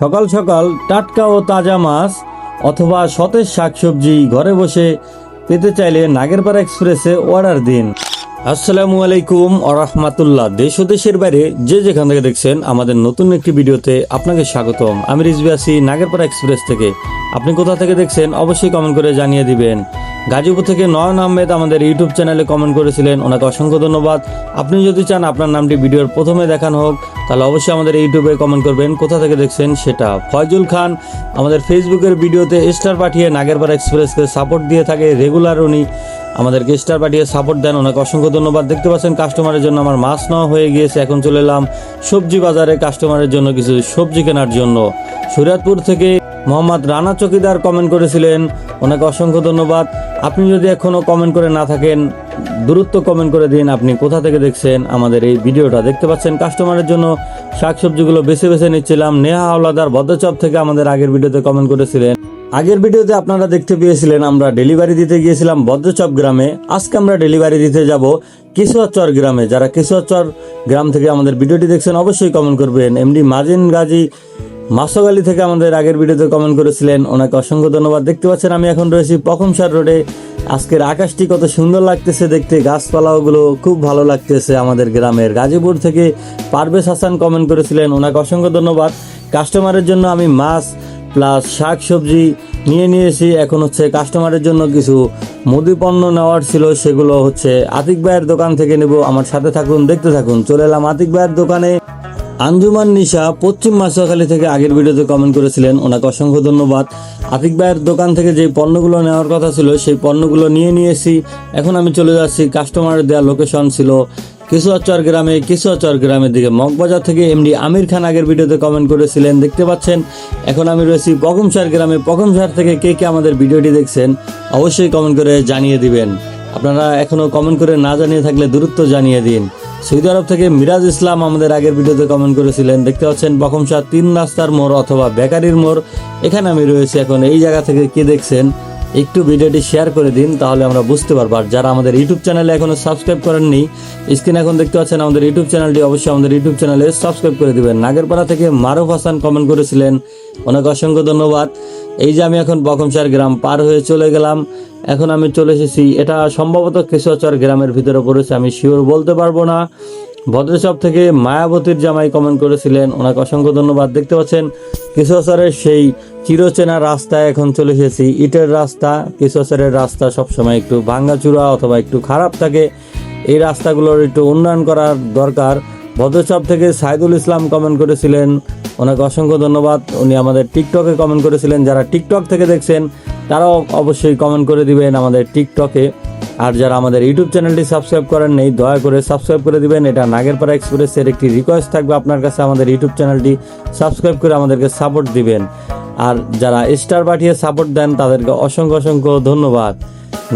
সকাল সকাল টাটকা ও তাজা মাছ অথবা সতেজ শাকসবজি ঘরে বসে পেতে চাইলে নাগেরপাড়া এক্সপ্রেসে অর্ডার দিন। আসসালামু আলাইকুম আরহামাতুল্লাহ। দেশ ও দেশের বাইরে যে যেখান থেকে দেখছেন আমাদের নতুন একটি ভিডিওতে আপনাকে স্বাগতম। আমি রিজভী আছি নাগেরপাড়া এক্সপ্রেস থেকে। আপনি কোথা থেকে দেখছেন অবশ্যই কমেন্ট করে জানিয়ে দিবেন। গাজীপুর থেকে নয়ন আহমেদ আমাদের ইউটিউব চ্যানেলে কমেন্ট করেছিলেন, ওনাকে অসংখ্য ধন্যবাদ। আপনি যদি চান আপনার নামটি ভিডিওর প্রথমে দেখানো হোক তাহলে অবশ্যই আমাদের ইউটিউবে কমেন্ট করবেন কোথা থেকে দেখছেন সেটা। ফয়জুল খান আমাদের ফেসবুকের ভিডিওতে স্টার পাঠিয়ে নাগেরপাড়া এক্সপ্রেসকে সাপোর্ট দিয়ে থাকে রেগুলার, উনি আমাদেরকে স্টার পাঠিয়ে সাপোর্ট দেন, ওনাকে অসংখ্য ধন্যবাদ। দেখতে পাচ্ছেন কাস্টমারের জন্য আমার মাছ নেওয়া হয়ে গিয়েছে। এখন চলে এলাম সবজি বাজারে কাস্টমারের জন্য কিছু সবজি কেনার জন্য। শরীয়তপুর থেকে মোহাম্মদ রানা চকিদার কমেন্ট করেছিলেন, ওনাকে অসংখ্য ধন্যবাদ। আপনি যদি এখনও কমেন্ট করে না থাকেন দ্রুত কমেন্ট করে দিন আপনি কোথা থেকে দেখছেন আমাদের এই ভিডিওটা। দেখতে পাচ্ছেন কাস্টমারের জন্য শাকসবজিগুলো বেছে বেছে নিচ্ছিলাম। নেহা হাওলাদার ভদ্রচপ থেকে আমাদের আগের ভিডিওতে কমেন্ট করেছিলেন। আগের ভিডিওতে আপনারা দেখতে পেয়েছিলেন আমরা ডেলিভারি দিতে গিয়েছিলাম ভদ্রচপ গ্রামে। আজকে আমরা ডেলিভারি দিতে যাব কেশোয়াচর গ্রামে। যারা কেশোয়াচর গ্রাম থেকে আমাদের ভিডিওটি দেখছেন অবশ্যই কমেন্ট করবেন। এমডি মাজিন গাজী মাসগালি থেকে আমাদের আগের ভিডিওতে কমেন্ট করেছিলেন, ওনাকে অসংখ্য ধন্যবাদ। দেখতে পাচ্ছেন আমি এখন রয়েছি পকমসার রোডে। আজকের আকাশটি কত সুন্দর লাগতেছে দেখতে, গাছপালাগুলো খুব ভালো লাগতেছে আমাদের গ্রামের। গাজীপুর থেকে পারভেজ হাসান কমেন্ট করেছিলেন, ওনাকে অসংখ্য ধন্যবাদ। কাস্টমারের জন্য আমি মাছ প্লাস শাক সবজি নিয়েছি। এখন হচ্ছে কাস্টমারের জন্য কিছু মুদি পণ্য নেওয়ার ছিল, সেগুলো হচ্ছে আতিক ভাইয়ের দোকান থেকে নেব। আমার সাথে থাকুন, দেখতে থাকুন। চলে এলাম আতিক ভাইয়ের দোকানে। আঞ্জুমান নিশা পশ্চিম মাছুয়াখালী থেকে আগের ভিডিওতে কমেন্ট করেছিলেন, ওনাকে অসংখ্য ধন্যবাদ। আতিক ভাইয়ের দোকান থেকে যে পণ্যগুলো নেওয়ার কথা ছিল সেই পণ্যগুলো নিয়েছি। এখন আমি চলে যাচ্ছি, কাস্টমারের দেওয়া লোকেশন ছিল কেশোয়াচর গ্রামে। কেশোয়াচর গ্রামের দিকে মগবাজার থেকে এমডি আমির খান আগের ভিডিওতে কমেন্ট করেছিলেন। দেখতে পাচ্ছেন এখন আমি রয়েছি পকমসার গ্রামে। পকমসার থেকে কে কে আমাদের ভিডিওটি দেখছেন অবশ্যই কমেন্ট করে জানিয়ে দিবেন। আপনারা এখনও কমেন্ট করে না জানিয়ে থাকলে দ্রুত জানিয়ে দিন। সৌদি আরব থেকে মিরাজ ইসলাম আমাদের আগের ভিডিওতে কমেন্ট করেছিলেন। দেখতে পাচ্ছেন পকমসার 3 রাস্তার মোড় অথবা বেকারির মোড়, এখানে আমি রয়েছি এখন। এই জায়গা থেকে কে দেখছেন একটু ভিডিওটি শেয়ার করে দিন, তাহলে আমরা বুঝতে পারবো। আর যারা আমাদের ইউটিউব চ্যানেলে এখনও সাবস্ক্রাইব করেননি, স্ক্রিনে এখন দেখতে পাচ্ছেন আমাদের ইউটিউব চ্যানেলটি, অবশ্যই আমাদের ইউটিউব চ্যানেলে সাবস্ক্রাইব করে দিবেন। নাগেরপাড়া থেকে মারুফ হাসান কমেন্ট করেছিলেন, ওনাকে অসংখ্য ধন্যবাদ। এই যে আমি এখন পকমসার গ্রাম পার হয়ে চলে গেলাম। এখন আমি চলে এসেছি, এটা সম্ভবত কেশোয়াচর গ্রামের ভিতরে পড়েছে, আমি শিওর বলতে পারবো না। ভদ্রচপ থেকে মায়াবতীর জামাই কমেন্ট করেছিলেন, ওনাকে অসংখ্য ধন্যবাদ। দেখতে পাচ্ছেন কেশোয়াচরের সেই চিরচেনা রাস্তায় এখন চলে এসেছি। ইটের রাস্তা, কেশোয়াচরের রাস্তা সবসময় একটু ভাঙ্গাচুরা অথবা একটু খারাপ থাকে, এই রাস্তাগুলোর একটু উন্নয়ন করার দরকার। ভদ্রচপ থেকে সাইদুল ইসলাম কমেন্ট করেছিলেন, ওনাকে অসংখ্য ধন্যবাদ। উনি আমাদের টিকটকে কমেন্ট করেছিলেন। যারা টিকটক থেকে দেখছেন তারাও অবশ্যই কমেন্ট করে দিবেন আমাদের টিকটকে। আর যারা আমাদের ইউটিউব চ্যানেলটি সাবস্ক্রাইব করেন নেই দয়া করে সাবস্ক্রাইব করে দিবেন। এটা নাগেরপাড়া এক্সপ্রেসের একটি রিকোয়েস্ট থাকবে আপনার কাছে, আমাদের ইউটিউব চ্যানেলটি সাবস্ক্রাইব করে আমাদেরকে সাপোর্ট দিবেন। আর যারা স্টার পাঠিয়ে সাপোর্ট দেন তাদেরকে অসংখ্য অসংখ্য ধন্যবাদ।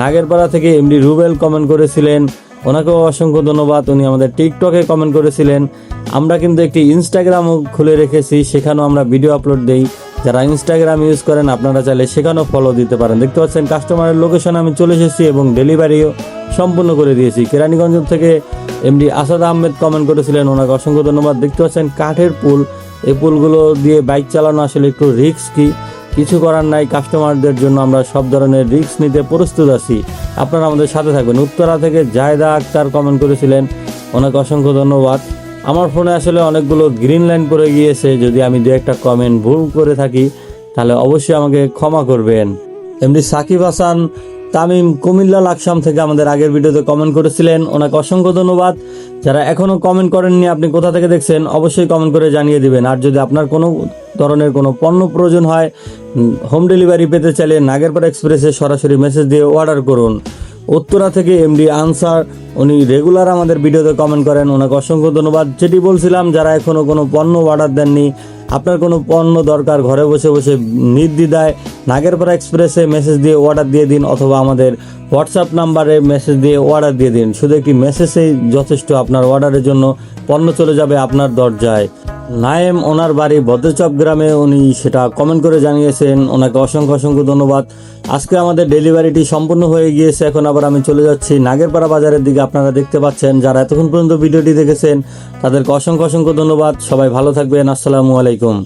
নাগেরপাড়া থেকে এমডি রুবেল কমেন্ট করেছিলেন, ওনাকেও অসংখ্য ধন্যবাদ। উনি আমাদের টিকটকে কমেন্ট করেছিলেন। আমরা কিন্তু একটি ইনস্টাগ্রামও খুলে রেখেছি, সেখানেও আমরা ভিডিও আপলোড দেই। যারা ইনস্টাগ্রাম ইউজ করেন আপনারা চাইলে সেখানেও ফলো দিতে পারেন। দেখতে পাচ্ছেন কাস্টমারের লোকেশন আমি চলে এসেছি এবং ডেলিভারিও সম্পূর্ণ করে দিয়েছি। কেরানীগঞ্জ থেকে এমডি আসাদ আহমেদ কমেন্ট করেছিলেন, ওনাকে অসংখ্য ধন্যবাদ। দেখতে পাচ্ছেন কাঠের পুল, এই পুলগুলো দিয়ে বাইক চালানো আসলে একটু রিস্কি, কিছু করার নাই। কাস্টমারদের জন্য আমরা সব ধরনের রিস্ক নিতে প্রস্তুত আছি, আপনারা আমাদের সাথে থাকবেন। উত্তরা থেকে জায়দা আক্তার কমেন্ট করেছিলেন, ওনাকে অসংখ্য ধন্যবাদ। আমার ফোনে আসলে অনেকগুলো গ্রিন লাইন পড়ে গিয়েছে, যদি আমি দু একটা কমেন্ট ভুল করে থাকি তাহলে অবশ্যই আমাকে ক্ষমা করবেন। এমনি সাকিব হাসান তামিম কুমিল্লা লাকসাম থেকে আমাদের আগের ভিডিওতে কমেন্ট করেছিলেন, ওনাকে অসংখ্য ধন্যবাদ। যারা এখনও কমেন্ট করেননি আপনি কোথা থেকে দেখছেন অবশ্যই কমেন্ট করে জানিয়ে দিবেন। আর যদি আপনার কোনো ধরনের কোনো পণ্য প্রয়োজন হয়, হোম ডেলিভারি পেতে চাইলে নাগেরপাড়া এক্সপ্রেসে সরাসরি মেসেজ দিয়ে অর্ডার করুন। উত্তরা থেকে এমডি আনসার, উনি রেগুলার আমাদের ভিডিওতে কমেন্ট করেন, ওনাকে অসংখ্য ধন্যবাদ। যেটি বলছিলাম, যারা এখনও কোনো পণ্য অর্ডার দেননি, আপনার কোনো পণ্য দরকার ঘরে বসে বসে নির্দ্বিধায় নাগেরপাড়া এক্সপ্রেসে মেসেজ দিয়ে অর্ডার দিয়ে দিন, অথবা আমাদের হোয়াটসঅ্যাপ নাম্বারে মেসেজ দিয়ে অর্ডার দিয়ে দিন। শুধু একটি মেসেজেই যথেষ্ট, আপনার অর্ডারের জন্য পণ্য চলে যাবে আপনার দরজায়। নায়েম ওনার বাড়ি ভদ্রচপ গ্রামে, উনি সেটা কমেন্ট করে জানিয়েছেন, ওনাকে অসংখ্য অসংখ্য ধন্যবাদ। আজকে আমাদের ডেলিভারিটি সম্পূর্ণ হয়ে গিয়েছে। এখন আবার আমি চলে যাচ্ছি নাগেরপাড়া বাজারের দিকে। আপনারা দেখতে পাচ্ছেন, যারা এতক্ষণ পর্যন্ত ভিডিওটি দেখেছেন তাদেরকে অসংখ্য অসংখ্য ধন্যবাদ। সবাই ভালো থাকবেন। আসসালামু আলাইকুম।